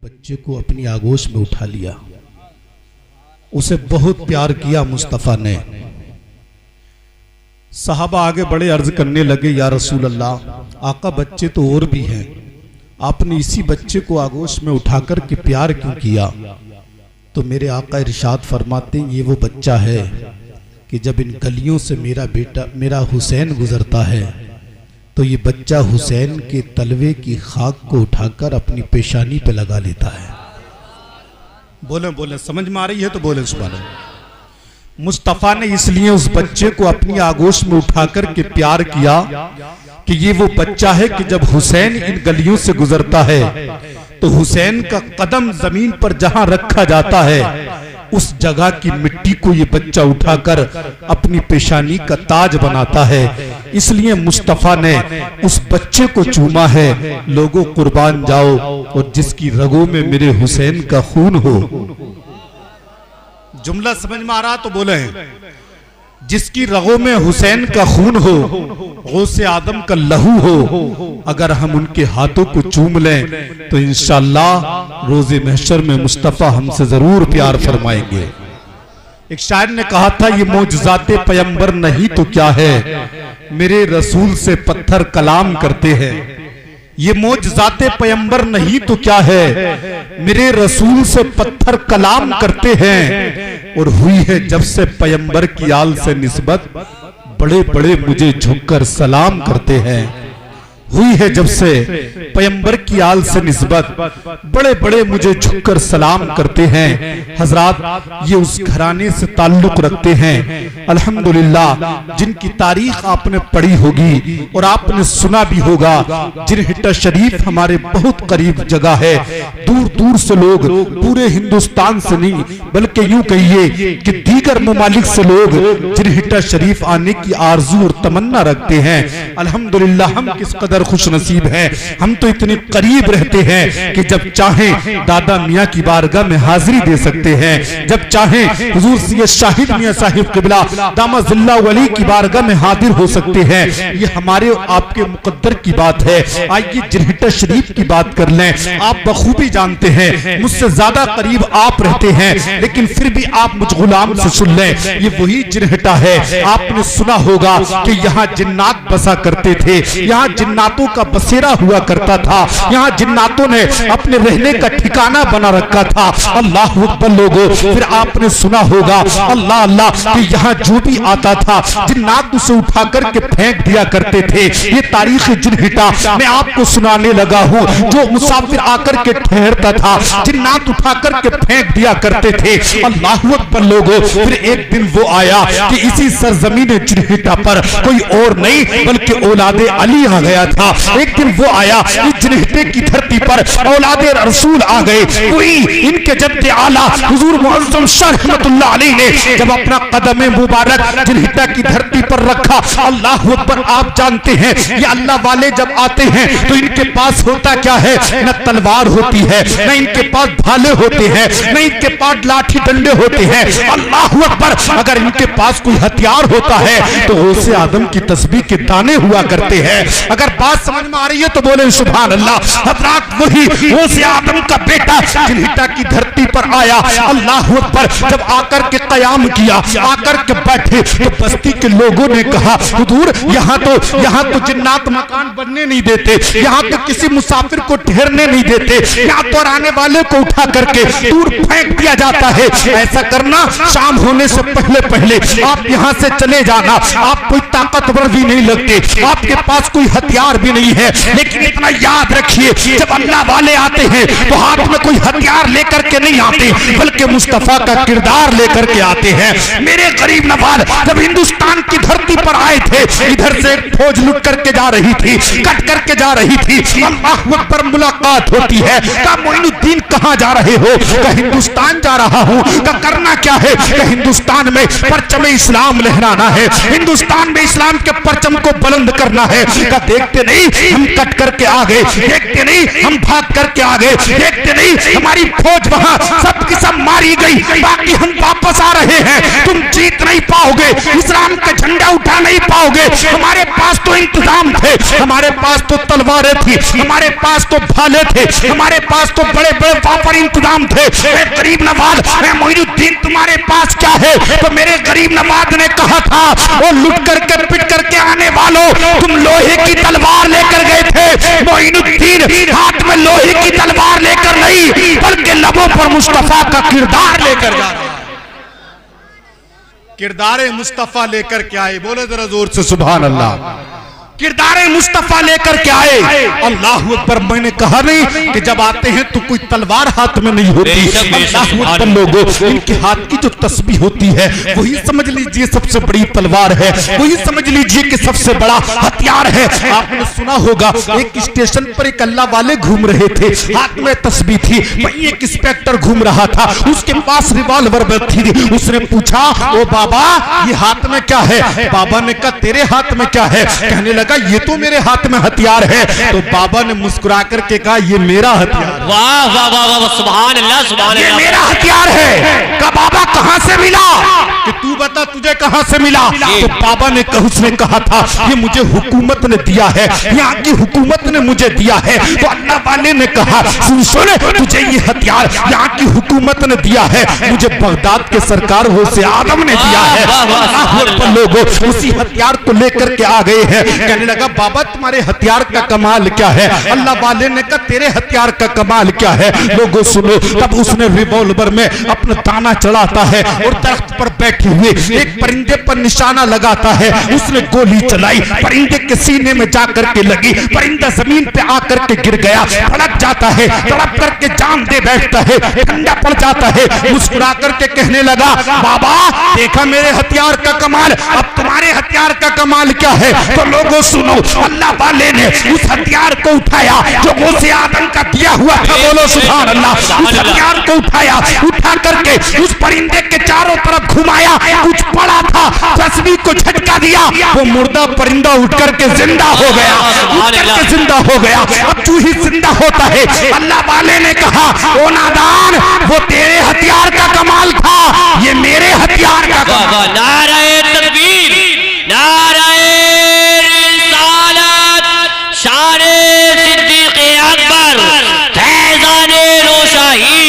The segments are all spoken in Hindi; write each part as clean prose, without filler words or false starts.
बच्चे को अपनी आगोश में उठा लिया, उसे बहुत प्यार किया मुस्तफ़ा ने। सहाबा आगे बड़े अर्ज करने लगे, या रसूल अल्लाह, आका बच्चे तो और भी हैं, आपने इसी बच्चे को आगोश में उठाकर के प्यार क्यों किया? तो मेरे आका इरशाद फरमाते, ये वो बच्चा है कि जब इन गलियों से मेरा बेटा मेरा हुसैन गुजरता है तो ये बच्चा हुसैन के तलवे की खाक को उठाकर अपनी पेशानी पे लगा लेता है। बोले बोले समझ में आ रही है तो बोले सुभान अल्लाह। मुस्तफ़ा ने इसलिए उस बच्चे को अपनी आगोश में उठाकर के प्यार किया कि ये वो बच्चा है कि जब हुसैन इन गलियों से गुजरता है तो हुसैन का कदम जमीन पर जहां रखा जाता है उस जगह की मिट्टी को ये बच्चा उठाकर अपनी पेशानी का ताज बनाता है। इसलिए मुस्तफ़ा ने उस बच्चे को चूमा है। लोगों कुर्बान जाओ और जिसकी रगों में मेरे हुसैन का खून हो। जुमला समझ में आ रहा तो बोले, जिसकी रगों में हुसैन का खून हो, गौसे आदम का लहू हो, अगर हम उनके हाथों को चूम लें तो इंशाअल्लाह रोज़े महशर में मुस्तफ़ा हमसे जरूर प्यार फरमाएंगे। एक शायर ने कहा था, ये मौजज़ाते पैगंबर नहीं तो क्या है, मेरे रसूल से पत्थर कलाम करते हैं। ये मौजज़ाते पैगंबर नहीं तो क्या है, मेरे रसूल से पत्थर कलाम करते हैं। और हुई है जब से पैगंबर की आल से निस्बत, बड़े बड़े मुझे झुककर सलाम करते हैं। हुई है जब से पैगंबर की आल से निस्बत, बड़े बड़े मुझे झुककर सलाम करते हैं। हजरात ये उस घराने से ताल्लुक रखते हैं अल्हम्दुलिल्लाह जिनकी तारीख आपने पढ़ी होगी और आपने सुना भी होगा। जिरहिटा शरीफ हमारे बहुत करीब जगह है। दूर दूर से लोग, पूरे हिंदुस्तान से नहीं बल्कि यूं कहिए कि दीगर ममालिक से लोग जिरहिटा शरीफ आने की आरजू और तमन्ना रखते हैं। अल्हम्दुलिल्लाह हम किस कदर खुश नसीब है, हम तो इतने करीब रहते हैं कि जब चाहें दादा मियाँ की बारगाह में हाजिरी दे सकते हैं, जब चाहें हुजूर सैयद शाहिद मियाँ साहिब क़िबला दामजिल्ला वली की बारगाह में हाजिर हो सकते हैं। ये हमारे आपके मुकद्दर की बात है। आइए जिरहिटा शरीफ की बात कर लें। आप बखूबी जानते हैं, मुझसे ज्यादा करीब आप रहते हैं, लेकिन फिर भी आप मुझ गुलाम से सुन लें। ये वही जिरहिटा है। आपने सुना होगा कि यहाँ जिन्नात बसा करते थे, यहाँ जिन्नातों का बसेरा हुआ करता था, यहाँ जिन्नातों ने अपने रहने का ठिकाना बना रखा था। अल्लाह अकबर लोगों, फिर आपने सुना होगा अल्लाह अल्लाह कि यहाँ जो भी आता था जिन्नात उसे उठा करके फेंक दिया करते थे। ये तारीख जिरहिटा मैं आपको सुनाने लगा हूँ। जो मुसाफिर आकर के ठहरता था जिन्नात उठा करके फेंक दिया करते थे। अल्लाह अकबर लोगों, फिर एक दिन वो आया कि इसी सरजमीन जिरहिटा पर कोई और नहीं बल्कि औलादे अली आ गया था। एक दिन वो आया, इस जिरहिटे की धरती पर औलादे रसूल आ गए। कोई इनके जद्दे आला हुजूर मुअज्जम शाह रहमतुल्लाह अलैह ने जब अपना कदम मुबारक जिरहिटा की धरती पर रखा, अल्लाह अकबर, आप जानते हैं ये अल्लाह वाले जब आते हैं तो इनके पास होता क्या है, न तलवार होती है, न इनके पास भाले होते हैं, न इनके पास लाठी डंडे होते हैं। अल्लाह अकबर, अगर इनके पास कोई हथियार होता है तो गौसे आदम की तस्बीह के दाने हुआ करते हैं। अगर बात समझ में आ रही है तो बोले सुभान अल्लाह। हजरात वही गौसे आदम का बेटा जिरहिटा की धरती पर आया। अल्लाह अकबर, जब आकर के कयाम किया, आकर के बैठे तो बस्ती के लोगों ने कहा, हुजूर यहाँ तो जिन्नात मकान बनने नहीं देते, यहाँ तो किसी मुसाफिर को ठहरने नहीं देते, यहाँ तो आने वाले को उठा करके दूर फेंक दिया जाता है। ऐसा करना, शाम होने से पहले पहले आप यहाँ से चले जाना। आप कोई ताकतवर भी नहीं लगते, आपके पास कोई हथियार भी नहीं है, लेकिन इतना याद रखिए जब अल्लाह वाले आते हैं तो हाथ में कोई हथियार लेकर के नहीं आते बल्कि मुस्तफा का किरदार लेकर के आते हैं। मेरे गरीब नवाज जब हिंदुस्तान की धरती पर आए थे, इधर से फौज लुट करके जा रही थी, कट करके जा रही थी। अल्लाह अकबर, मुलाकात होती है। कहा मोइनुद्दीन कहाँ जा रहे हो? कहा हिंदुस्तान जा रहा हूँ। कहा करना क्या है? कहा हिंदुस्तान में परचम इस्लाम लहराना है, हिंदुस्तान में इस्लाम के परचम को बुलंद करना है। कहा देखते नहीं हम कट करके आ गए, देखते नहीं हम भाग करके आ गए, देखते नहीं हमारी फौज वहां सब की सब मारी गई, बाकी हम वापस आ रहे हैं। तुम जीत नहीं पाओगे, इस्लाम का झंडा उठा नहीं पाओगे। हमारे पास तो इंतजाम थे, हमारे पास तो तलवारें थी, हमारे पास तो भाले थे, हमारे पास तो बड़े बड़े वापर इंतजाम थे। गरीब नवाज, मोइनुद्दीन तुम्हारे पास क्या है? तो मेरे गरीब नवाज ने कहा था, वो लुट करके पिट करके आने वालों, तुम लोहे की तलवार लेकर गए थे। मोइनुद्दीन हाथ में लोहे की तलवार लेकर नहीं, बल्कि लबों पर मुस्तफा का किरदार लेकर जा रहा है। किरदार मुस्तफा लेकर के आए, बोले जरा जोर से सुभान अल्लाह। किरदार मुस्तफा लेकर के आए, अल्लाह अकबर। मैंने कहा नहीं कि जब आते हैं तो कोई तलवार हाथ में नहीं होती। अल्लाह अकबर लोगों, इनके हाथ की जो तस्बीह होती है वही समझ लीजिए सबसे बड़ी तलवार है, वही समझ लीजिए कि सबसे बड़ा हथियार है। आपने सुना होगा एक स्टेशन पर एक अल्लाह वाले घूम रहे थे, हाथ में तस्बीह थी, वहीं एक इंस्पेक्टर घूम रहा था, उसके पास रिवॉल्वर थी। उसने पूछा, ओ बाबा ये हाथ में क्या है? बाबा ने कहा तेरे हाथ में क्या है? कहने लगा ये तो मेरे हाथ में हथियार है। तो बाबा ने मुस्कुरा करके कहा ये मेरा हथियार। वाह वाह वाह वाह, सुभान अल्लाह सुभान अल्लाह, ये मेरा हथियार है। कहा बाबा कहां से मिला? कि तू बता तुझे कहां से मिला? तो बाबा ने कहा, उसने कहा था ये मुझे हुकूमत ने दिया है, यहाँ की हुकूमत ने मुझे दिया है। तो अल्लाह वाले ने कहा सुन सुन, तुझे ये हथियार यहाँ की हुकूमत ने दिया है, मुझे बगदाद के सरकार गौसे आदम ने दिया है। लोगों उसी हथियार को लेकर के आ गए हैं। कहने लगा बाबा तुम्हारे हथियार का कमाल क्या है? अल्लाह वाले ने कहा तेरे हथियार का कमाल क्या है? लोगों सुनो, तब उसने रिवॉल्वर में अपना ताना चढ़ाता है और दरख्त पर बैठे हुए एक परिंदे पर निशाना लगाता है। उसने गोली चलाई, परिंदे के सीने में जाकर के लगी, परिंदा जमीन पे आकर के गिर गया, भड़क जाता है, तड़प करके जान दे बैठता है, ठंडा पड़ जाता है, मुस्कुरा करके कहने लगा बाबा देखा मेरे हथियार का कमाल, अब तुम्हारे हथियार का कमाल क्या है? तो लोगों सुनो, अल्लाह वाले ने उस हथियार को उठाया जो गौसे आदम का दिया हुआ था, बोलो सुभान अल्लाह। उस हथियार को उठाया, उठा करके उस परिंदे के चारों तरफ घुमाया, कुछ पड़ा था तस्वीर को झटका दिया, वो मुर्दा परिंदा उठ करके जिंदा हो गया, उठ करके जिंदा हो गया। अब चूही जिंदा होता है। अल्लाह वाले ने कहा ओ नादान, वो तेरे हथियार का कमाल था, ये मेरे हथियार का कमाल। नाराए तकबीर, नाराए शाने सिद्दीक़ अकबर, फैज़ाने रोशाही,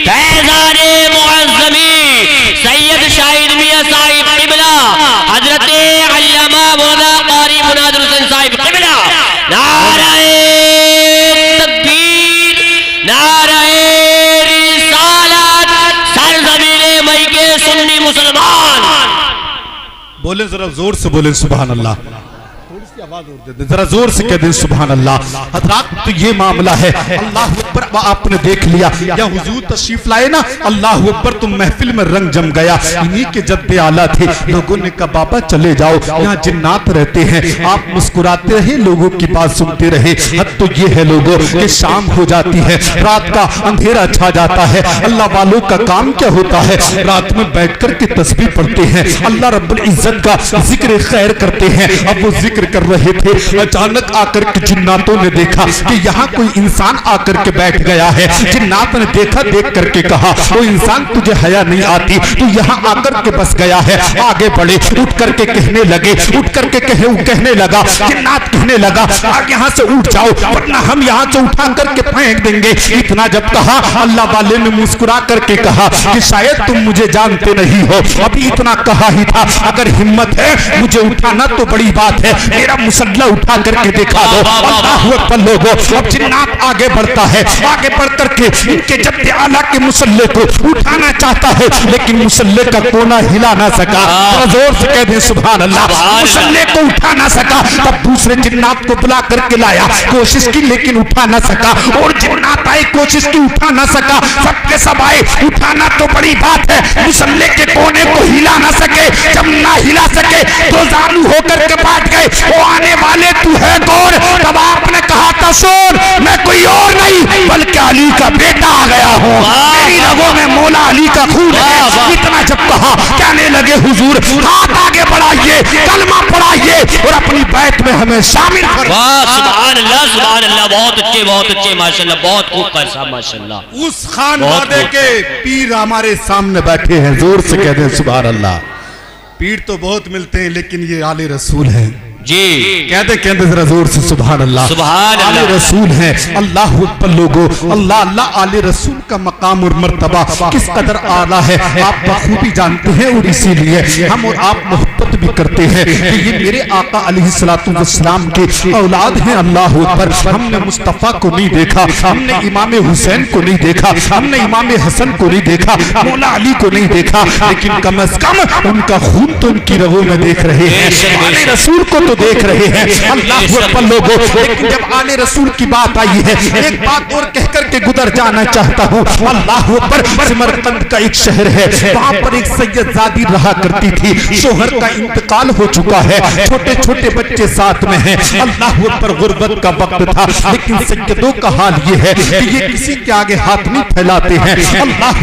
फैज़ाने मुअज़्ज़मी, सैयद शाहिद मियां साहिब क़िबला, हज़रत अल्लामा मौलाना क़ारी मुनाज़िर हुसैन साहिब क़िबला। नाराए तकबीर, नाराए रिसालत, सरज़मीने मई के सुन्नी मुसलमान। बोले जरा जोर से बोले सुभान अल्लाह। आवाज और दे दे, जरा जोर से कह दे सुभान अल्लाह। हज़रात तो ये मामला है, अल्लाह अकबर। आपने देख लिया या हुजूर तशरीफ लाए ना, अल्लाह अकबर, तो महफिल में रंग जम गया। इन्हीं के जद्दे आला थे। लोगों ने कहा बाबा चले जाओ, यहाँ जिन्नात रहते हैं, आप मुस्कुराते रहे, लोगों की बात सुनते रहे। हद तो ये है लोगों कि शाम हो जाती है, रात का अंधेरा छा जाता है। अल्लाह वालों का काम क्या होता है? रात में बैठ कर के तस्बीह पढ़ते हैं, अल्लाह रब्बुल इज्जत का जिक्र खैर करते हैं। अब वो जिक्र कर रहे थे, अचानक आकर के जिन्नातों ने देखा कि यहाँ कोई इंसान आकर के बैठ गया है। जिन्नात ने देखा, देख करके कहा वो इंसान तुझे हया नहीं आती, तू यहाँ आकर के बस गया है। आगे बढ़े, उठ करके कहने लगे, उठ करके कहने लगा, जिन्नात कहने लगा आप यहाँ से उठ जाओ वरना हम यहाँ से उठा करके फेंक देंगे। इतना जब कहा, अल्लाह वाले ने मुस्कुरा करके कहा कि शायद तुम मुझे जानते नहीं हो, अभी इतना कहा ही था, अगर हिम्मत है मुझे उठाना तो बड़ी बात है, मेरा मुसल्ला उठा करके दिखा दो। अल्लाह अकबर लोगों, अब जिन्नात आगे बढ़ता है, आगे बढ़ करके इनके जद्दे आला के मुसल्ले को उठाना चाहता है, लेकिन मुसल्ले का कोना हिला ना सका। जोर से कह दे सुभान अल्लाह। मुसल्ले को उठा ना सका, तब दूसरे जिन्नात को बुला करके लाया, कोशिश की लेकिन उठा ना सका। और जिन्नात आए, कोशिश की, उठा ना सका। सबके सब आए, उठाना तो बड़ी बात है, मुसल्ले के कोने को हिला ना सके। जब ना हिला सके तो जानू होकर के बैठ गए। वो आने वाले तू है कौन? तब आपने कहा था सुन, मैं कोई और नहीं बल्कि अली का बेटा आ गया हूँ। मेरी रगों में मौला अली का खून है। इतना जब कहा, कहने लगे हुजूर हाथ आगे बढ़ाइए, कलमा पढ़ाइए और अपनी बैत में हमें शामिल करें। वाह सुभान अल्लाह, सुभान अल्लाह, बहुत अच्छे माशाल्लाह, बहुत खूब पैसा माशाल्लाह। उस खानवादे के पीर हमारे सामने बैठे हैं, जोर से कहते हैं सुभान अल्लाह। पीर तो बहुत मिलते हैं लेकिन ये आले रसूल हैं जी। कहते जरा जोर से सुभान अल्लाह। सुभान आले अल्लाह। रसूल हैं। अल्लाह अकबर लोगो, अल्लाह अल्लाह आले रसूल का मकाम और मर्तबा किस कदर आला है आप बखूबी जानते हैं और इसीलिए हम और आप मोहब्बत भी करते हैं कि ये मेरे आका अलैहिस्सलातु वस्सलाम के औलाद हैं। अल्लाह अकबर। हमने मुस्तफ़ा को नहीं देखा, हमने इमाम हुसैन को नहीं देखा, हमने इमाम हसन को नहीं देखा, मौला अली को नहीं देखा, लेकिन कम से कम उनका खून तो उनकी रगों में देख रहे हैं, आले रसूल को तो देख रहे हैं। अल्लाह अकबर लोगों, लेकिन जब आले रसूल की बात आई है, एक बात और कहकर के गुजर जाना चाहता हूँ। अल्लाह अकबर। सिमरकंद का एक शहर है, वहाँ पर एक सैयदजादी रहा करती थी, शोहर का इंतकाल हो चुका है, छोटे छोटे बच्चे साथ में हैं। अल्लाह अकबर। गुर्बत का वक्त था, लेकिन सैयदों का हाल ये है कि ये किसी के आगे हाथ नहीं फैलाते हैं। अल्लाह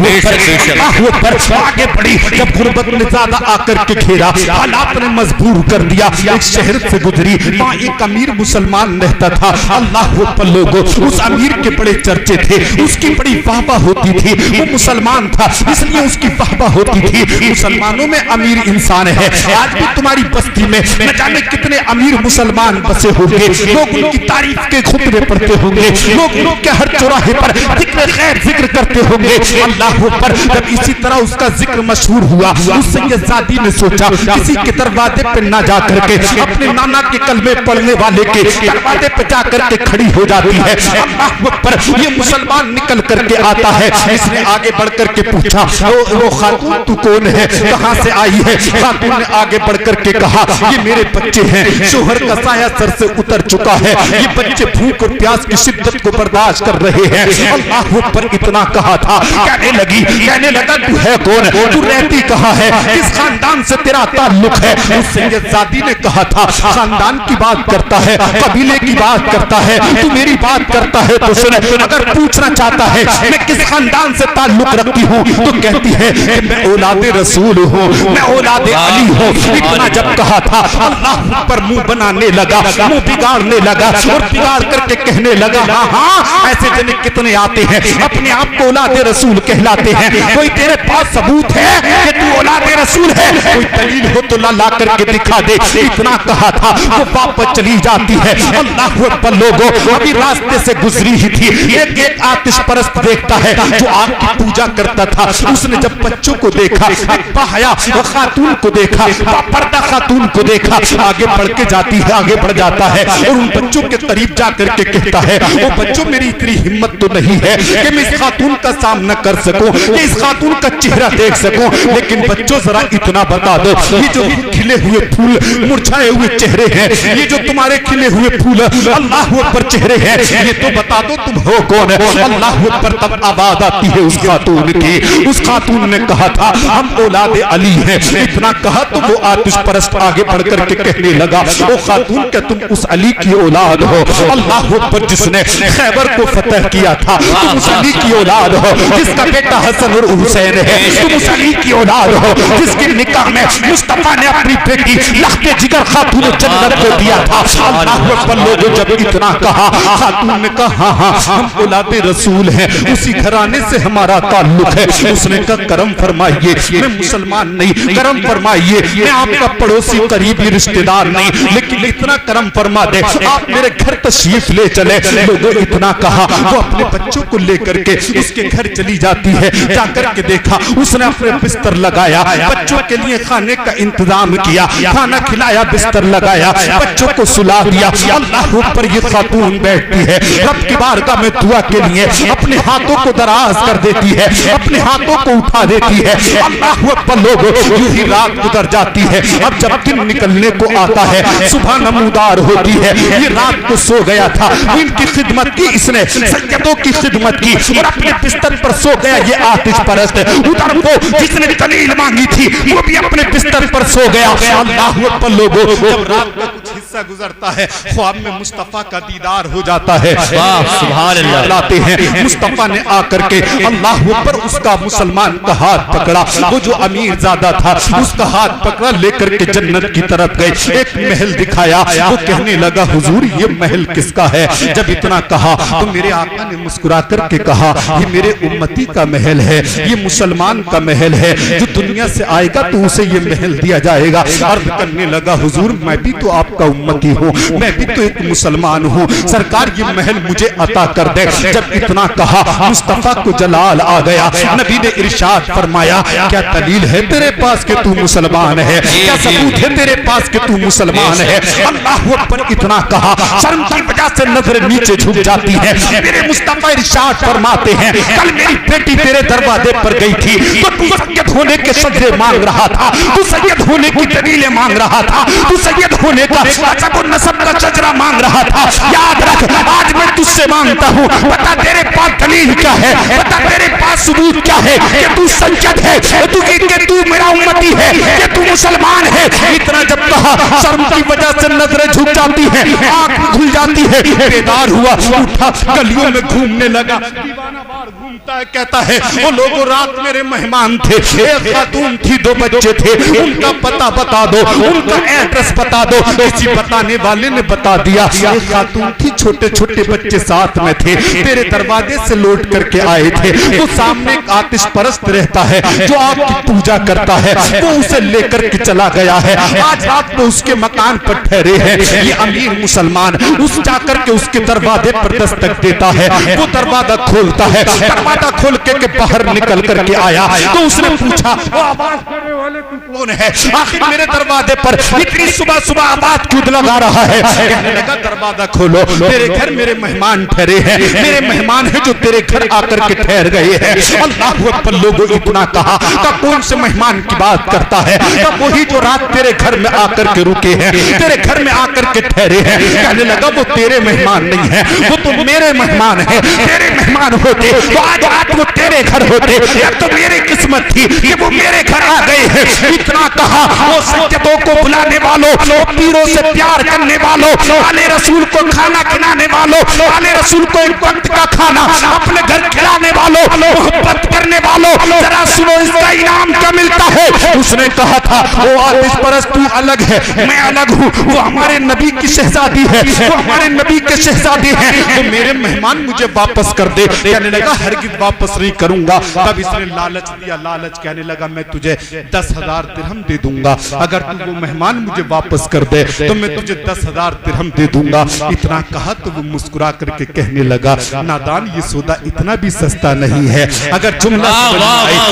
अकबर। आगे बढ़ी, जब गुर्बत ने ज्यादा आकर के घेरा, हालात ने मजबूर कर दिया, एक शहर से गुजरी, वहाँ एक अमीर मुसलमान रहता था। अल्लाह अकबर लोगों, उस अमीर के बड़े चर्चे थे, उसकी बड़ी वाहवाह होती थी। वो मुसलमान था इसलिए उसकी वाहवाह होती थी। मुसलमानों में अमीर इंसान है। आज भी तुम्हारी बस्ती में न जाने कितने अमीर मुसलमान बसे होंगे, लोग उनकी तारीफ के खुतबे पढ़ते होंगे, लोग उनके हर चौराहे पर जिक्र खैर जिक्र करते होंगे। अल्लाह अकबर। जब इसी तरह उसका जिक्र मशहूर हुआ, उस सैयदजादी ने सोचा किसी के दरवाजे पे ना जा करके अपने नाना के कलमे पढ़ने वाले के दरवाजे पे जा करके खड़ी हो जाती है। अल्लाह अकबर। ये मुसलमान निकल करके आता है, इसने आगे बढ़ करके पूछा वो खातून तू कौन है, कहाँ से आई है? खातून ने आगे बढ़ करके कहा ये मेरे बच्चे हैं, शोहर का साया सर से उतर चुका है, ये बच्चे भूख और प्यास की शिद्दत को बर्दाश्त कर रहे हैं। अल्लाह अकबर। इतना कहा था, कहने लगा तू है कौन, तू रहती कहाँ है, किस खानदान से तेरा ताल्लुक है? उस सैयदजादी ने कहा था खानदान की बात करता है, कबीले की बात करता है, तू मेरी बात करता है तो सुन, अगर पूछना चाहता है मैं किस खानदान से ताल्लुक रखती हूँ तो कहती है कि मैं औलादे रसूल हूँ, मैं औलादे अली हूँ। इतना जब कहा था, अल्लाह पर मुंह बनाने लगा, मुंह बिगाड़ने लगा और बिगाड़ करके कहने लगा हाँ ऐसे जने कितने आते हैं अपने आप को औलादे रसूल कहलाते हैं, कोई तेरे पास सबूत है कि तू औलादे रसूल है? कोई दलील हो तो ला करके दिखा दे। इतना कहा था, वो वापस चली जाती है। अल्लाह अकबर लोगों, अभी रास्ते से गुजरी ही थी, एक आतिश परस्त देखता है जो आग की पूजा करता था। उसने जब बच्चों को देखा, बहया खातून को देखा, पर्दा खातून को देखा, आगे बढ़ के जाती है, आगे बढ़ जाता है और उन बच्चों के करीब जा करके कहता है वो बच्चों मेरी इतनी हिम्मत तो नहीं है कि मैं इस खातून का सामना कर सकूं, कि इस खातून का चेहरा देख सकूं, लेकिन बच्चों जरा इतना बता दो ये जो खिले हुए फूल, मुरझाए हुए चेहरे हैं, ये जो तुम्हारे खिले हुए फूल अल्लाह अकबर चेहरे हैं, ये तो बता दो तुम हो कौन है? अल्लाह अकबर। तब आवाज आती है उस खातून की। उस खातून ने कहा था हम औलादे अली हैं। इतना कहा तो वो आतिश परस्त आगे बढ़ करके कहने लगा ओ खातून क्या तुम उस अली की औलाद हो? अल्लाह अकबर। जिसने खैबर को फतह किया था, तुम उस अली की औलाद हो जिसका बेटा हसन और हुसैन है, तुम उस अली की औलाद हो जिसके निकाह में मुस्तफा ने अपनी बेटी लख्ते जिगर खातून जन्नत को दिया था। अल्लाह अकबर लोगों, जब इतना कहा खातून ने कहा हाँ हम औलादे रसूल हैं, उसी घराने से हमारा ताल्लुक है। उसने कहा करम फरमाइए, मैं मुसलमान नहीं, करम फरमाइए मैं आपका पड़ोसी करीबी रिश्तेदार नहीं, लेकिन इतना करम फरमा दे आप मेरे घर तशरीफ ले चले। लोगों इतना कहा, वो अपने बच्चों को लेकर के उसके घर चली जाती है। जाकर के देखा उसने अपने बिस्तर लगाया, बच्चों के लिए खाने का इंतजाम किया, खाना खिलाया, बिस्तर लगाया, बच्चों को सुला दिया। अल्लाह ऊपर ये खातून बैठती है, रब की बारगाह में दुआ के लिए अपने हाथों को दराज कर देती है, अपने हाथों को उठा देती है। अल्लाह अकबर लोगों, यूं ही रात गुजर जाती है। अब जब दिन निकलने को आता है, सुबह नमूदार होती है। ये रात को सो गया था, इनकी खिदमत की इसने, सैयदों की खिदमत की और अपने बिस्तर पर सो गया ये आतिश परस्त। उधर वो जिसने दलील मांगी थी वो भी अपने बिस्तर पर सो गया। अल्लाह अकबर लोगों, जब रात का कुछ हिस्सा अरसा गुजरता है, ख्वाब में मुस्तफा का दीदार हो जाता है। सुभान अल्लाह। लाते हैं मुस्तफा ने आकर के अल्लाह पर उसका मुसलमान का हाथ पकड़ा, वो जो अमीर ज़्यादा था उसका हाथ पकड़ा, लेकर के जन्नत की तरफ गए। एक महल दिखाया, वो कहने लगा हुजूर ये महल किसका है? जब इतना कहा तो मेरे आका ने मुस्कुरा करके कहा ये मेरे उम्मती का महल है, ये मुसलमान का महल है, जो दुनिया से आएगा तो उसे ये महल दिया जाएगा। अर्ज करने लगा हुजूर मैं भी तो आपका उम्मती हूँ, मैं भी तो एक मुसलमान हूँ, सरकार ये महल मुझे अता कर दे। जब इतना कहा मुस्तफा को जलाल आ गया। नबी ने इरशाद फरमाया क्या दलील है तेरे पास कि तू मुसलमान है? क्या सबूत है तेरे पास कि तू मुसलमान है? अल्लाह अकबर इतना कहा, शर्म की वजह से नजर नीचे झुक जाती है। मेरे मुस्तफा इरशाद फरमाते हैं कल मेरी बेटी तेरे दरवाजे पर गई थी तो तू सैयद होने के सजदे मांग रहा था, तू सैयद होने की दलीलें मांग रहा था, तू सैयद होने का अजब और नसब का चजरा मांग रहा था। याद रख आज मैं तुझसे मांगता हूँ, बता तेरे पास दलील क्या है, बता तेरे पास सबूत क्या है कि तू सैयद है, कि तू मेरा उम्मती है, कि तू मुसलमान है। इतना जब कहा शर्म की वजह से नजरें झुक जाती है, आंख खुल जाती है, बेदार हुआ, उठा गलियों में घूमने लगा। दीवाना बार घूमता है, कहता है वो लोगों रात मेरे मेहमान थे, एक खातून थी, 2 बच्चे थे, उनका पता बता दो, उनका एड्रेस बता दो। किसी बताने वाले ने बता दिया एक खातून थी, छोटे छोटे बच्चे साथ में थे, तेरे दरवाजे से लौट करके आए थे। वो सामने एक आतिश परस्त रहता है जो आपकी पूजा करता है, वो उसे लेकर के चला गया है। आज रात में उसके मकान पर ठहरे हैं। ये अमीर मुसलमान उस जाकर के उसके दरवाजे पर दस्तक देता है, वो दरवाजा खोलता है, दरवाजा खोल के बाहर निकल करके आया तो उसने पूछा वो आवाज करने वाले कौन है? आखिर मेरे दरवाजे पर इतनी सुबह सुबह आवाज क्यों लगा रहा है? कहने लगा दरवाजा खोलो, तेरे घर मेरे मेहमान ठहरे हैं, मेरे मेहमान हैं जो तेरे घर आकर के ठहर गए हैं। अल्लाह अकबर। लोगों इतना कहा तब कौन से मेहमान की बात करता है? तब वही जो रात तेरे घर में आकर के रुके हैं, तेरे घर में आकर के ठहरे हैं। कहने लगा वो तेरे मेहमान नहीं है, वो तो मेरे मेहमान है। तेरे मेहमान होते तो आज रात वो तेरे घर होते, अब तो मेरी किस्मत थी कि वो मेरे घर आ गए हैं। इतना कहा वो सज्जदों को बुलाने वालों, पीरों से प्यार करने वालों, आले रसूल को खाना खिलाने वालों, आले रसूल को एक वक्त का खाना अपने घर खिलाने वालों, मोहब्बत करने वालों, जरा सुनो इसका इनाम क्या मिलता है। उसने कहा था वो आतिश परस्त तू अलग है, मैं अलग हूँ, वो हमारे नबी की शहजादी है, वो हमारे नबी के शहजादे हैं, तो मेरे मेहमान मुझे वापस कर दे। कहने लगा हरगिज़ वापस नहीं करूंगा। तब इसने लालच दिया, लालच कहने लगा मैं तुझे 10,000 दिरहम दे दूंगा, अगर तू वो मेहमान मुझे वापस कर दे तो मैं तुझे 10,000 दिरहम दे दूंगा। इतना कहा तो वो मुस्कुरा करके कहने लगा नादान ये सौदा इतना भी सस्ता नहीं है, अगर जुमला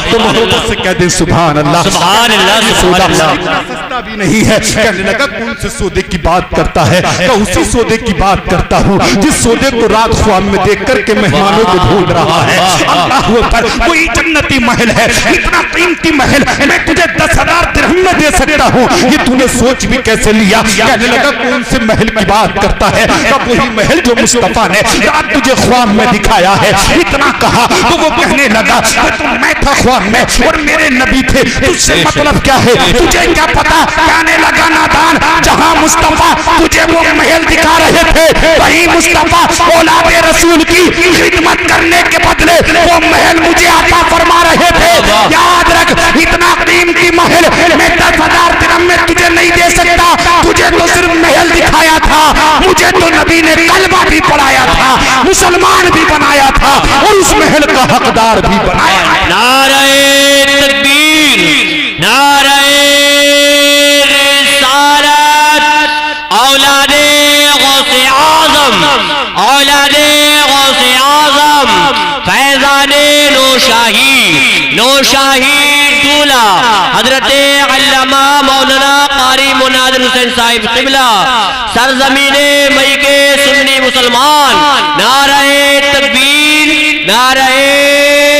तो मोहब्बत से कह दे सुभान अल्लाह, सुभान अल्लाह। सौदा इतना सस्ता भी नहीं है। कहने लगा कौन से सौदे की बात करता है? तो उसी सौदे की बात करता हूँ जिस सौदे को रात ख्वाब में देख करके मेहमानों को ढूंढ रहा है। अल्लाह अकबर। कोई जन्नती महल है, इतना कीमती महल मैं तुझे 10,000 दिरहम में दे सकता हूँ, ये तूने सोच भी कैसे लिया? कहने लगा कौन से महल की बात करता है? तब वही महल जो मुस्तफा ने रात तुझे ख्वाब में दिखाया है। इतना कहा तो वो कहने लगा तो मैं था ख्वाब में और मेरे नबी थे, तुझसे मतलब क्या है? तुझे क्या पता? कहने लगा नादान जहाँ मुस्तफा तुझे वो महल दिखा रहे थे वही मुस्तफा औलादे रसूल की खिदमत करने के बदले वो महल मुझे अता फरमा रहे थे। याद रख इतना कीमती महल मैं 10,000 दिरहम में तुझे नहीं दे सकता। तुझे तो सिर्फ महल दिखाया था, मुझे तो नबी ने कलमा भी पढ़ाया था, मुसलमान भी बनाया था और उस महल का हकदार भी बनाया। नारे तकबीर, नारे रिसालत, औलादे गौसे आज़म, औलादे गौसे आज़म, फैज़ाने नौशाही, नौशाही दूल्हा हजरते अल्लामा मौलाना कारी मुनाज़िर हुसैन साहिब क़िबला, सरज़मीने मई के सुन्नी मुसलमान, नारे तकबीर, नारे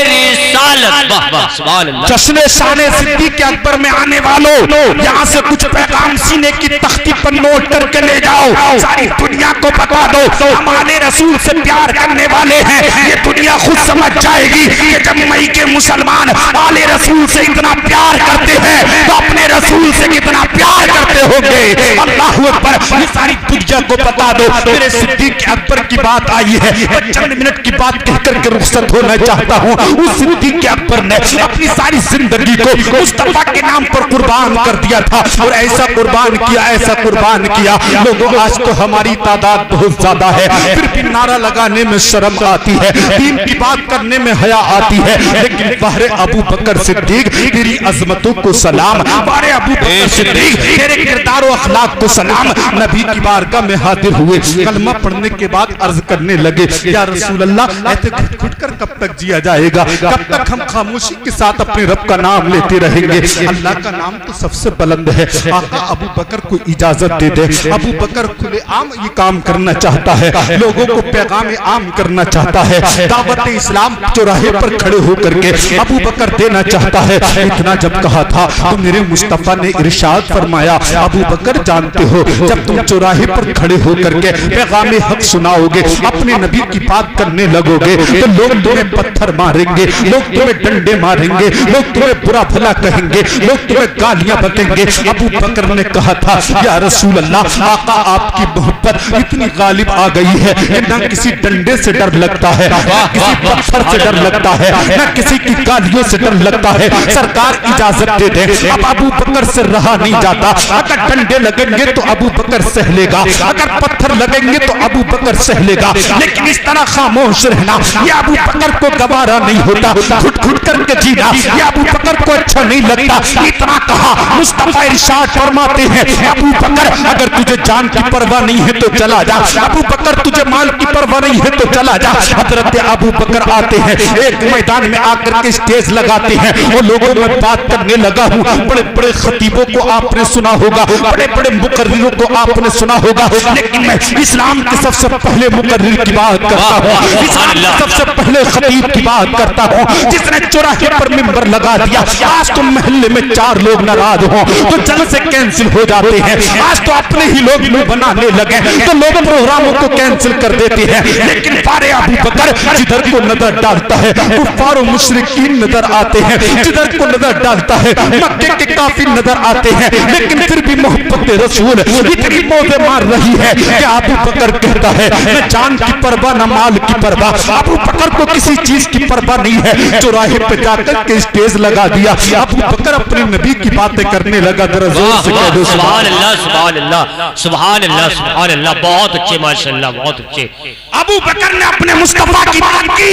रिसालत। वाह वाह सुभान अल्लाह। जश्न शान सिद्दीक अकबर में आने वालों, यहाँ से कुछ पैगाम सीने की तख्ती पर नोट करके ले जाओ, सारी दुनिया को बता दो हम आले रसूल से प्यार करने वाले हैं। ये दुनिया खुद समझ जाएगी कि जब मई के मुसलमान आले रसूल से इतना प्यार करते हैं तो अपने रसूल से कितना प्यार करते होंगे। अल्लाह अकबर, ये सारी दुनिया को बता दो। मेरे सिद्दीक अकबर की बात आई है, मैं चंद मिनट की बात कहकर के रुखसत होना चाहता हूँ। उस सिद्दीक अकबर ने अपनी सारी जिंदगी को मुस्तफा के नाम पर कुर्बान कर दिया था, और ऐसा कुर्बान किया, ऐसा कुर्बान किया। लोगों, आज तो हमारी तादाद बहुत ज्यादा है, फिर भी नारा लगाने में शर्म आती है, दीन की बात करने में हया आती है, लेकिन बाहरे अबू बकर सिद्दीक तेरी अजमतों को सलाम, बाहरे अबू बकर सिद्दीक तेरे किरदार और अखलाक को सलाम। नबी की बारगाह में हाजिर हुए, कलमा पढ़ने के बाद अर्ज करने लगे, या रसूल अल्लाह, ऐसे घुट कर कब तक जिया जाएगा? कब तक हम खामोशी के साथ अपने रब का नाम लेते रहेंगे? अल्लाह का नाम तो सबसे बुलंद है। आका अबू बकर को इजाजत दे दे। अबू बकर खुले आम ये काम करना चाहता है, लोगों को पैगाम आम करना चाहता है, दावत इस्लाम चौराहे पर खड़े होकर के अबू बकर देना चाहता है। इतना जब कहा था तो मेरे मुस्तफा ने इरशाद फरमाया, अबू बकर जानते हो, जब तुम चौराहे पर खड़े होकर के पैगाम हक सुनाओगे, अपने नबी की बात करने लगोगे, तो लोग तुम्हें पत्थर मारेंगे, लोग तुम्हें डंडे मारेंगे, लोग तुम्हें बुरा भला कहेंगे, लोग तुम्हें गालियां बकेंगे। अबू बकर ने कहा था, या रसूल अल्लाह, आका आपकी मोहब्बत इतनी गालिब आ गई है कि न किसी डंडे से डर लगता है, न किसी पत्थर से डर लगता है, न किसी की गालियों से डर लगता है। सरकार इजाजत दे दे। अब अबू बकर से रहा नहीं जाता। अगर डंडे लगेंगे तो अबू बकर सह लेगा, अगर पत्थर लगेंगे तो अबू बकर सह लेगा, लेकिन इस तरह खामोश रहना ये अबू बकर को गवारा नहीं होता। घुट घुट करके जीना ये अबू बकर को अच्छा नहीं लगता। इतना कहा, मुस्तफा इरशाद फरमाते हैं, अबू बकर अगर तुझे जान की परवाह नहीं है तो चला जा, अबू बकर तुझे माल की परवाह नहीं है तो चला जा। हजरत अबू बकर आते हैं, एक मैदान में आकर के स्टेज लगाते हैं, वो लोगों में बात करने लगा हूँ। बड़े बड़े खतीबों को आपने सुना होगा, बड़े बड़े मुकर्रिरों को आपने सुना होगा, लेकिन मैं इस्लाम के सबसे पहले मुकर्रिर की बात करता हूँ, इस्लाम के सबसे पहले खतीब की बात करता हूँ, जिसने चौराहे पर मिंबर लगा दिया। आज तो मोहल्ले में 4 लोग नाराज हो तो जलसे कैंसिल हो जाते हैं। आज तो अपने ही लोग मुंह बनाने लगे तो लोग प्रोग्रामों को कैंसिल कर देते हैं। लेकिन बारे अबू बकर जिधर को नजर डालता है कुफ्फार और मुशरिकीन नजर आते हैं, जिधर को नजर डालता है मक्के के काफिर नजर आते हैं, लेकिन फिर भी मोहब्बत रसूल इतनी मौतें मार रही है कि अबू बकर कहता है, न जान की परवाह न माल की परवाह। अबू बकर को किसी चीज की परवाह नहीं है। चौराहे पे जाकर के स्टेज लगा दिया। अबू बकर अपने नबी की बातें करने लगा। जरा जोर से कह दो सुभान अल्लाह, सुभान अल्लाह, सुभान अल्लाह, सुभान अल्लाह। बहुत अच्छे माशाअल्लाह, बहुत अच्छे। अबू बकर ने अपने मुस्तफा की बात की।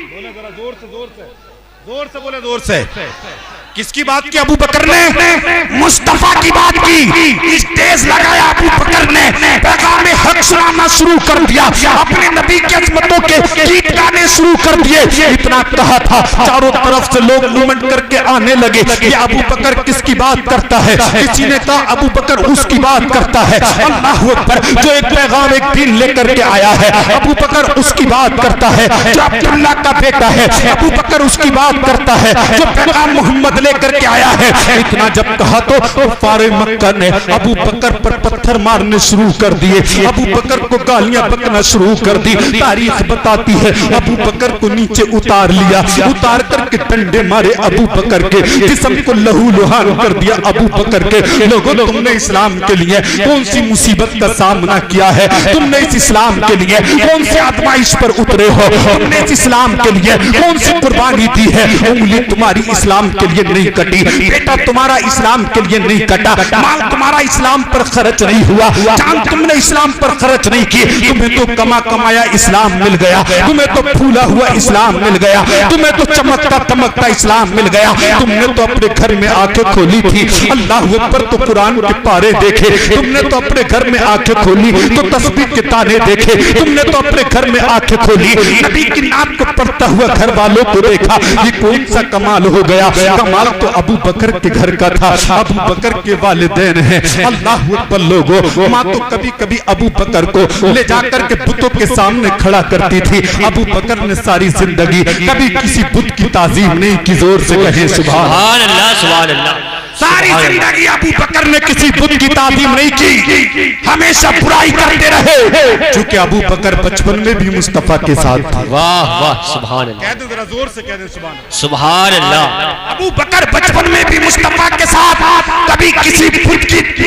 बोले जरा जोर से, जोर से, जोर से बोले, जोर से। किसकी बात की? अबू बकर ने मुस्तफा की बात की। स्टेज लगाया अबू बकर ने, पैगाम हक सुनाना शुरू कर दिया, अपने नबी की अजमतों के गीत गाने शुरू कर दिए। इतना कहा था, चारों तरफ से लोग मूवमेंट करके आने लगे। ये अबू बकर किसकी बात करता है? किसी ने कहा अबू बकर उसकी बात करता है। अल्लाह अकबर, जो एक पैगाम एक दिन लेकर के आया है, अबू बकर उसकी बात करता है। जो अब्दुल्लाह का बेटा है, अबू बकर उसकी बात करता है। जो पैगाम मोहम्मद करके आया है। इतना जब कहा तो कुफ्फारे मक्का ने अबू बकर पर पत्थर मारने शुरू कर दिए, अबू बकर को गालियां बकना शुरू कर दी। तारीख बताती है अबू बकर को नीचे उतार लिया, उतार करके डंडे मारे अबू बकर के, जिस्म को लहू लुहान कर दिया अबू बकर के। लोगों, तुमने इस्लाम के लिए कौन सी मुसीबत का सामना किया है? तुमने इस इस्लाम के लिए कौन से आजमाइश पर उतरे हो? तुमने इस इस्लाम के लिए कौन सी कुर्बानी दी है? उंगली तुम्हारी इस्लाम के लिए नहीं कटी, बेटा तुम्हारा इस्लाम के लिए नहीं कटा, माल तुम्हारा इस्लाम पर खर्च नहीं हुआ, जान तुमने इस्लाम पर खर्च नहीं की। तुम्हें तो कमाया इस्लाम मिल गया, तुम्हें तो फूला हुआ इस्लाम मिल गया, तुम्हें तो चमकता दमकता इस्लाम मिल गया। तुमने तो अपने घर में आंखें खोली थी, अल्लाह ऊपर तो कुरान के पारे देखे, तुमने तो अपने घर में आंखें खोली तो तस्बीह के ताने देखे, तुमने तो अपने घर में आंखें खोली नबी की नात को पढ़ता हुआ घर वालों को देखा। ये कौन सा कमाल हो गया? कमाल तो अबू बकर के घर का था, अबू बकर के वालिदैन हैं। अल्लाह अकबर लोगों, माँ तो कभी कभी अबू बकर को ले जाकर के बुतों के सामने खड़ा करती थी। अबू बकर ने सारी जिंदगी कभी किसी बुत की ताजीम नहीं की। जोर से कहे सुभान अल्लाह, सुभान अल्लाह। सारी जिंदगी अबू बकर ने किसी बुत की ताजीम नहीं की, हमेशा बुराई करते रहे। क्योंकि अबू बकर बचपन में भी मुस्तफा के साथ था। वाह वाह, सुभान अल्लाह, कह दो जरा जोर से कह दो सुभान अल्लाह। सुभान अल्लाह। अबू बकर बचपन में भी मुस्तफा के साथ कभी किसी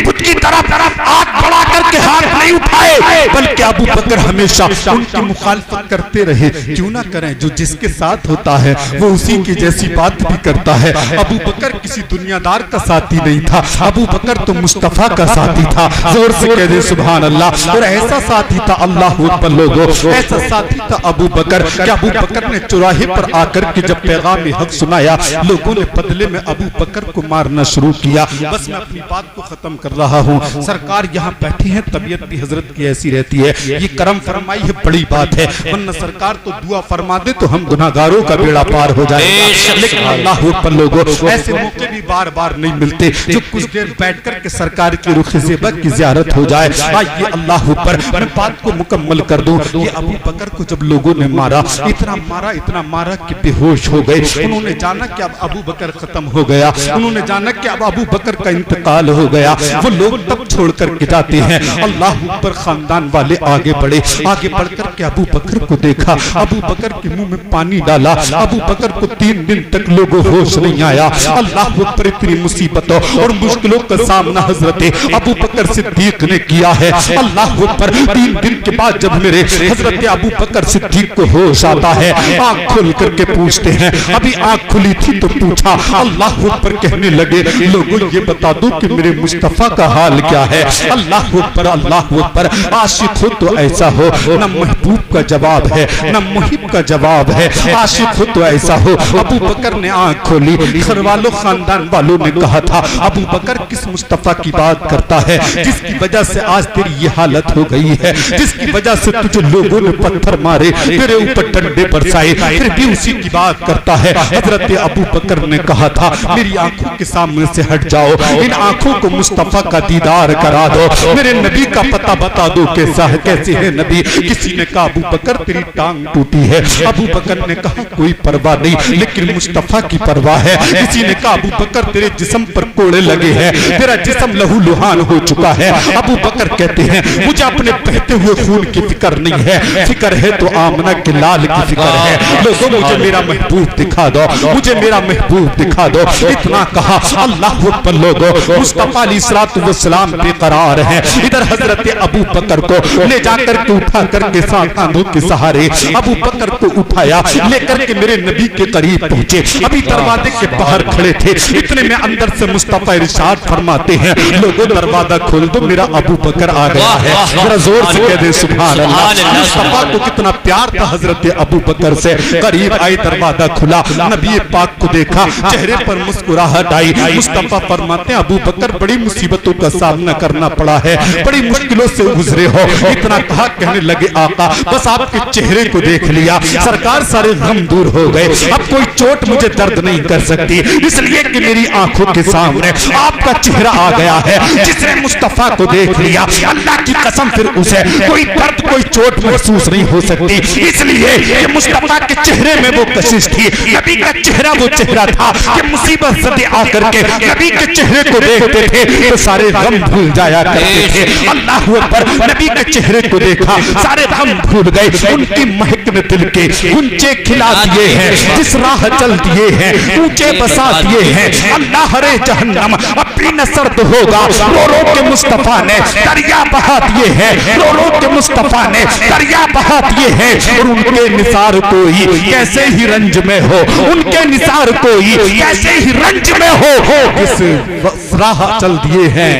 बुत की तरफ हाथ बढ़ा करके हाथ नहीं उठाए, बल्कि अबू बकर हमेशा उनकी मुखालफत करते रहे। क्यों ना करें, जो जिसके साथ होता है वो उसी की जैसी बात भी करता है। अबू बकर किसी दुनियादार का साथी नहीं था, अबू बकर तो मुस्तफा का साथी था। जोर से कह दे सुभान अल्लाह। और ऐसा साथी था, अल्लाह अकबर लोगों, ऐसा साथी था अबू बकर कि अबू बकर ने चौराहे पर आकर के जब पैगाम हक सुनाया, लोगों ने बदले में अबू बकर को मारना शुरू किया। बस मैं अपनी बात को खत्म कर रहा हूँ। सरकार यहाँ बैठी है, तबीयत भी हजरत की ऐसी रहती है, ये करम फरमाई है, बड़ी बात है। वरना सरकार तो दुआ फरमा दे तो हम गुनाहगारों का बेड़ा पार हो जाएगा। लेकिन अल्लाह अकबर लोगों, ऐसे मौके भी बार बार नहीं मिलते जो कुछ देर बैठ कर के सरकार की रुख ज़ेबा की ज़ियारत हो जाए। आइए अल्लाह ऊपर मैं बात को मुकम्मल कर दूं। ये अबू बकर को जब लोगों ने मारा, इतना मारा कि बेहोश हो गए। उन्होंने जाना कि अब अबू बकर खत्म हो गया, उन्होंने जाना कि अब अबू बकर का इंतकाल हो गया। वो लोग तब छोड़ कर के जाते हैं। अल्लाह ऊपर खानदान वाले आगे बढ़े, आगे बढ़कर के अबू बकर को देखा, अबू बकर के मुंह में पानी डाला। अबू बकर को 3 दिन तक लोगों होश नहीं आया। अल्लाह ऊपर इतनी मुसीबतों और मुश्किलों का सामना हजरत अबू बकर सिद्दीक ने किया है। अल्लाह अकबर, 3 दिन के बाद जब मेरे हजरत अबू बकर सिद्दीक को होश आता है, आंख खोल करके पूछते हैं। अभी आंख खुली थी तो पूछा। अल्लाह अकबर कहने लगे, लोगों ये बता दो कि मेरे मुस्तफा का हाल क्या है। अल्लाह अकबर, आशिक हो तो ऐसा हो, न महबूब का जवाब है न मुहिब का जवाब है। आशिक हो तो ऐसा हो। अबू बकर ने आंख खोली। घर वालों खानदान वालों ने कहा था, अबू बकर किस मुस्तफा की बात करता है जिसकी वजह से आज तेरी ये हालत हो गई है, जिसकी वजह से तुझे लोगों ने पत्थर मारे, तेरे ऊपर डंडे बरसाए, फिर भी उसी की बात करता है। हजरत अबू बकर ने कहा था, मेरी आंखों के सामने से हट जाओ, इन आंखों को मुस्तफा का दीदार करा दो, मेरे नबी का पता बता दो कैसा है, कैसे है नबी। किसी ने कहा अबू बकर तेरी टांग टूटी है। अबू बकर ने कहा कोई परवाह नहीं, लेकिन मुस्तफा की परवाह है। किसी ने कहा अबू बकर तेरे जिस्म पर कोड़े लगे हैं, तेरा जिस्म लहू लुहान हो चुका है। अबू बकर कहते हैं, मुझे अपने बहते हुए खून की फिक्र नहीं है, फिक्र है तो आमना के लाल की फिक्र है। लोगों मुझे मेरा महबूब दिखा दो, मुझे मेरा महबूब दिखा दो। इतना कहा। अल्लाह अकबर लोगों, मुस्तफा अलैहिस्सलाम बेकरार हैं। इधर हजरत अबू बकर को ले जाकर के उठा करके साथ कांधों के सहारे अबू बकर को उठाया, लेकर के मेरे नबी के करीब पहुंचे। अभी दरवाजे के बाहर खड़े थे, इतने में अंदर से मुस्तफा इरशाद फरमाते हैं, लोगों दरवाजा खोल दो, मेरा अबू बकर आ गया है। जरा जोर से कह दे सुभान अल्लाह। मुस्तफा को कितना प्यार था हजरत अबू बकर से। करीब आए, दरवाजा खुला, नबी पाक को देखा, चेहरे पर मुस्कुराहट आई। मुस्तफा फरमाते हैं, अबू बकर बड़ी मुसीबतों का सामना करना पड़ा है, बड़ी मुश्किलों से गुजरे हो। इतना कहा, कहने लगे आका बस आपके चेहरे को देख लिया, सरकार सारे गम दूर हो गए, अब कोई चोट मुझे दर्द नहीं कर सकती, इसलिए कि मेरी आंखों के सामने आपका चेहरा आ गया है। जिसने मुस्तफा को देख लिया, अल्लाह की कसम फिर उसे कोई दर्द कोई चोट महसूस नहीं हो सकती। इसलिए कि मुस्तफा के चेहरे में वो कशिश थी। नबी का चेहरा वो चेहरा था कि मुसीबत ज़दे आकर के नबी के चेहरे को देखते थे तो सारे गम भूल जाया करते थे। अल्लाह अकबर, नबी के चेहरे को देखा, सारे गम भूल गए। उनकी महक ने दिल के ऊंचे खिला दिए हैं, जिस राह चल दिए हैं ऊंचे बसा दिए हैं। अल्लाह रे जहन्नम अपनी न सर्द होगा, रो रो के मुस्तफा ने दरिया बहा दिए हैं, रो रो के मुस्तफा ने दरिया बहा दिए हैं। और उनके निसार कोई कैसे ही रंज में हो, उनके निसार कोई कैसे ही रंज में हो, जिस राह चल दिए हैं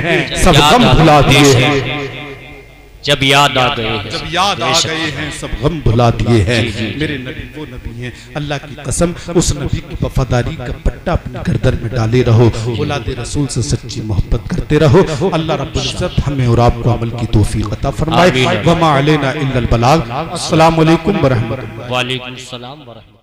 सब गम भुला दिए हैं। जब याद आ गए हैं, जब याद आ गए हैं सब गम भुला दिए हैं। मेरे नबी वो नबी हैं, अल्लाह की कसम उस नबी की वफादारी का पट्टा अपने गर्दन में डाले रहो, औलाद रसूल से सच्ची मोहब्बत करते रहो। अल्लाह रब्बुल इज्जत हमें और आपको अमल की तौफीक अता फरमाए। वमा अलैना इल्लल बलाग। अस्सलामु अलैकुम व रहमतुल्लाह। वालेकुम सलाम व रहमतुल्लाह।